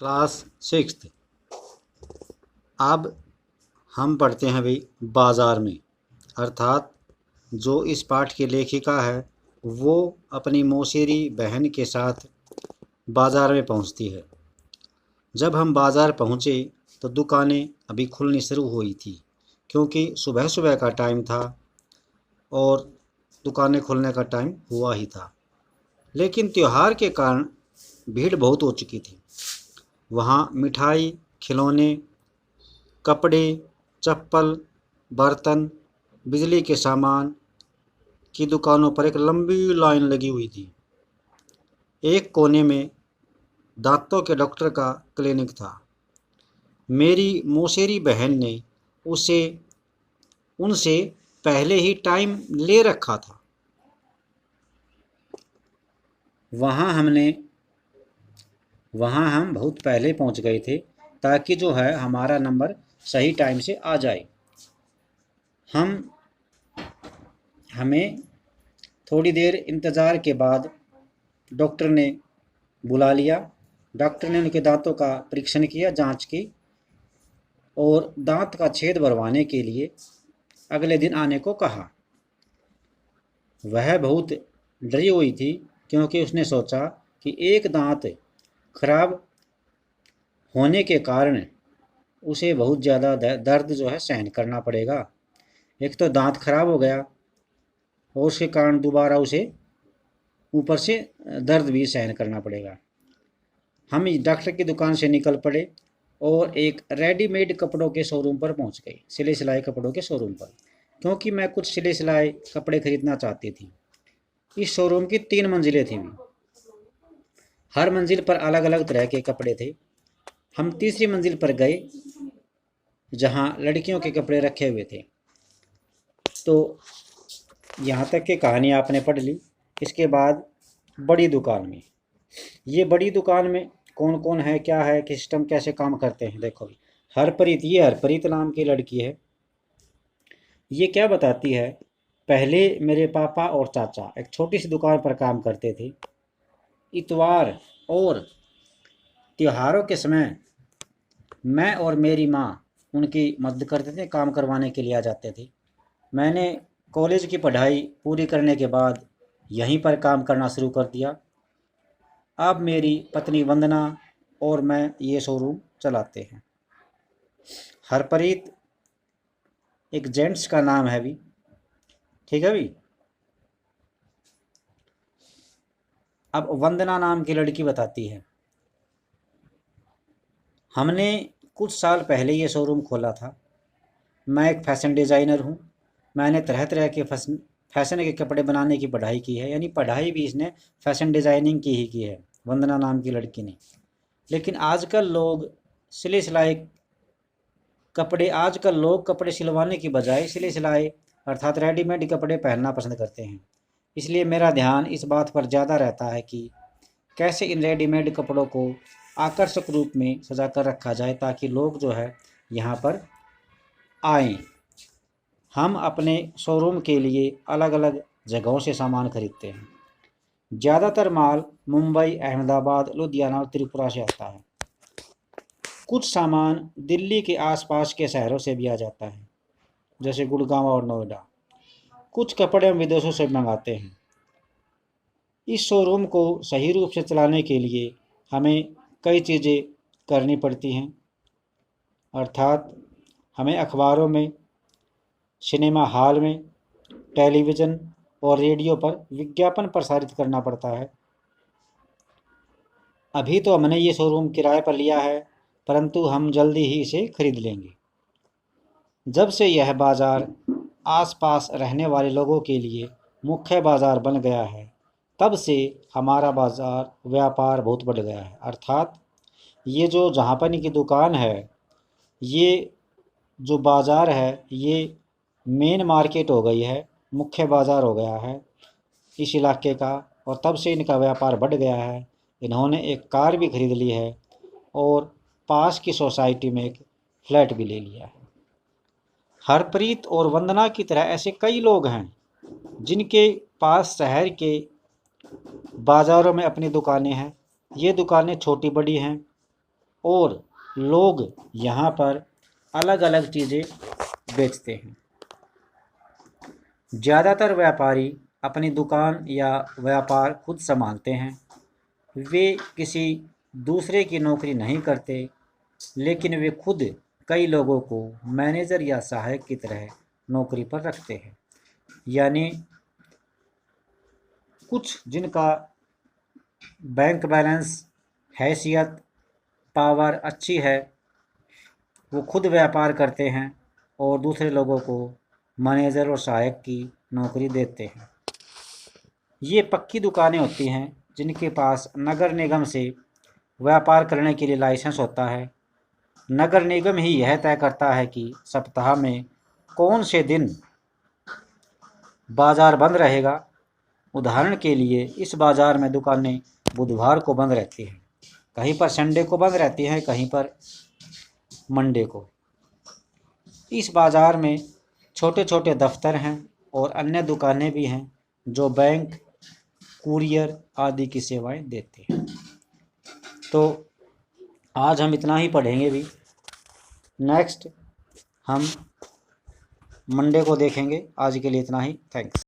Class sixth. अब हम पढ़ते हैं भाई बाज़ार में, अर्थात जो इस पाठ की लेखिका है वो अपनी मौसेरी बहन के साथ बाज़ार में पहुंचती है। जब हम बाज़ार पहुंचे तो दुकानें अभी खुलनी शुरू हुई थी, क्योंकि सुबह सुबह का टाइम था और दुकानें खुलने का टाइम हुआ ही था। लेकिन त्योहार के कारण भीड़ बहुत हो चुकी थी। वहाँ मिठाई, खिलौने, कपड़े, चप्पल, बर्तन, बिजली के सामान की दुकानों पर एक लंबी लाइन लगी हुई थी। एक कोने में दांतों के डॉक्टर का क्लिनिक था। मेरी मौसेरी बहन ने उसे उनसे पहले ही टाइम ले रखा था। वहाँ हमने वहाँ हम बहुत पहले पहुँच गए थे, ताकि जो है हमारा नंबर सही टाइम से आ जाए। हम हमें थोड़ी देर इंतज़ार के बाद डॉक्टर ने बुला लिया। डॉक्टर ने उनके दांतों का परीक्षण किया, जांच की और दांत का छेद भरवाने के लिए अगले दिन आने को कहा। वह बहुत डरी हुई थी, क्योंकि उसने सोचा कि एक दांत खराब होने के कारण उसे बहुत ज़्यादा दर्द जो है सहन करना पड़ेगा। एक तो दांत खराब हो गया और उसके कारण दोबारा उसे ऊपर से दर्द भी सहन करना पड़ेगा। हम इस डॉक्टर की दुकान से निकल पड़े और एक रेडीमेड कपड़ों के शोरूम पर पहुंच गए, सिले सिलाई कपड़ों के शोरूम पर, क्योंकि मैं कुछ सिले सिलाई कपड़े खरीदना चाहती थी। इस शोरूम की 3 मंजिलें थी। हर मंजिल पर अलग अलग तरह के कपड़े थे। हम तीसरी मंजिल पर गए, जहां लड़कियों के कपड़े रखे हुए थे। तो यहाँ तक की कहानी आपने पढ़ ली। इसके बाद बड़ी दुकान में, ये बड़ी दुकान में कौन कौन है, क्या है, कि सिस्टम कैसे काम करते हैं। देखो, हरप्रीत, ये हरप्रीत नाम की लड़की है। ये क्या बताती है, पहले मेरे पापा और चाचा एक छोटी सी दुकान पर काम करते थे। इतवार और त्योहारों के समय मैं और मेरी माँ उनकी मदद करते थे, काम करवाने के लिए आ जाते थे। मैंने कॉलेज की पढ़ाई पूरी करने के बाद यहीं पर काम करना शुरू कर दिया। अब मेरी पत्नी वंदना और मैं ये शोरूम चलाते हैं। हरप्रीत एक जेंट्स का नाम है भी, ठीक है भी। अब वंदना नाम की लड़की बताती है, हमने कुछ साल पहले ये शोरूम खोला था। मैं एक फैशन डिज़ाइनर हूँ। मैंने तरह तरह के फैशन के कपड़े बनाने की पढ़ाई की है, यानी पढ़ाई भी इसने फैशन डिज़ाइनिंग की ही की है, वंदना नाम की लड़की ने। लेकिन आजकल लोग कपड़े सिलवाने की बजाय सिले सिलाए अर्थात रेडीमेड कपड़े पहनना पसंद करते हैं। इसलिए मेरा ध्यान इस बात पर ज़्यादा रहता है कि कैसे इन रेडीमेड कपड़ों को आकर्षक रूप में सजा कर रखा जाए, ताकि लोग जो है यहाँ पर आएँ। हम अपने शोरूम के लिए अलग अलग जगहों से सामान खरीदते हैं। ज़्यादातर माल मुंबई, अहमदाबाद, लुधियाना और त्रिपुरा से आता है। कुछ सामान दिल्ली के आसपास के शहरों से भी आ जाता है, जैसे गुड़गांव और नोएडा। कुछ कपड़े हम विदेशों से मंगाते हैं। इस शोरूम को सही रूप से चलाने के लिए हमें कई चीज़ें करनी पड़ती हैं, अर्थात हमें अखबारों में, सिनेमा हॉल में, टेलीविज़न और रेडियो पर विज्ञापन प्रसारित करना पड़ता है। अभी तो हमने ये शोरूम किराए पर लिया है, परंतु हम जल्दी ही इसे खरीद लेंगे। जब से यह बाज़ार आसपास रहने वाले लोगों के लिए मुख्य बाज़ार बन गया है, तब से हमारा बाज़ार व्यापार बहुत बढ़ गया है। अर्थात ये जो जहाँ पर इनकी दुकान है, ये जो बाज़ार है, ये मेन मार्केट हो गई है, मुख्य बाज़ार हो गया है इस इलाके का। और तब से इनका व्यापार बढ़ गया है। इन्होंने एक कार भी खरीद ली है और पास की सोसाइटी में एक फ्लैट भी ले लिया है। हरप्रीत और वंदना की तरह ऐसे कई लोग हैं जिनके पास शहर के बाज़ारों में अपनी दुकानें हैं। ये दुकानें छोटी बड़ी हैं, और लोग यहाँ पर अलग अलग चीज़ें बेचते हैं। ज़्यादातर व्यापारी अपनी दुकान या व्यापार खुद संभालते हैं। वे किसी दूसरे की नौकरी नहीं करते, लेकिन वे खुद कई लोगों को मैनेजर या सहायक की तरह नौकरी पर रखते हैं। यानी कुछ जिनका बैंक बैलेंस, हैसियत, पावर अच्छी है, वो खुद व्यापार करते हैं और दूसरे लोगों को मैनेजर और सहायक की नौकरी देते हैं। ये पक्की दुकानें होती हैं जिनके पास नगर निगम से व्यापार करने के लिए लाइसेंस होता है। नगर निगम ही यह तय करता है कि सप्ताह में कौन से दिन बाज़ार बंद रहेगा। उदाहरण के लिए इस बाज़ार में दुकानें बुधवार को बंद रहती हैं, कहीं पर संडे को बंद रहती हैं, कहीं पर मंडे को। इस बाज़ार में छोटे छोटे दफ्तर हैं और अन्य दुकानें भी हैं जो बैंक, कुरियर आदि की सेवाएं देते हैं। तो आज हम इतना ही पढ़ेंगे भी। नेक्स्ट हम मंडे को देखेंगे। आज के लिए इतना ही। थैंक्स।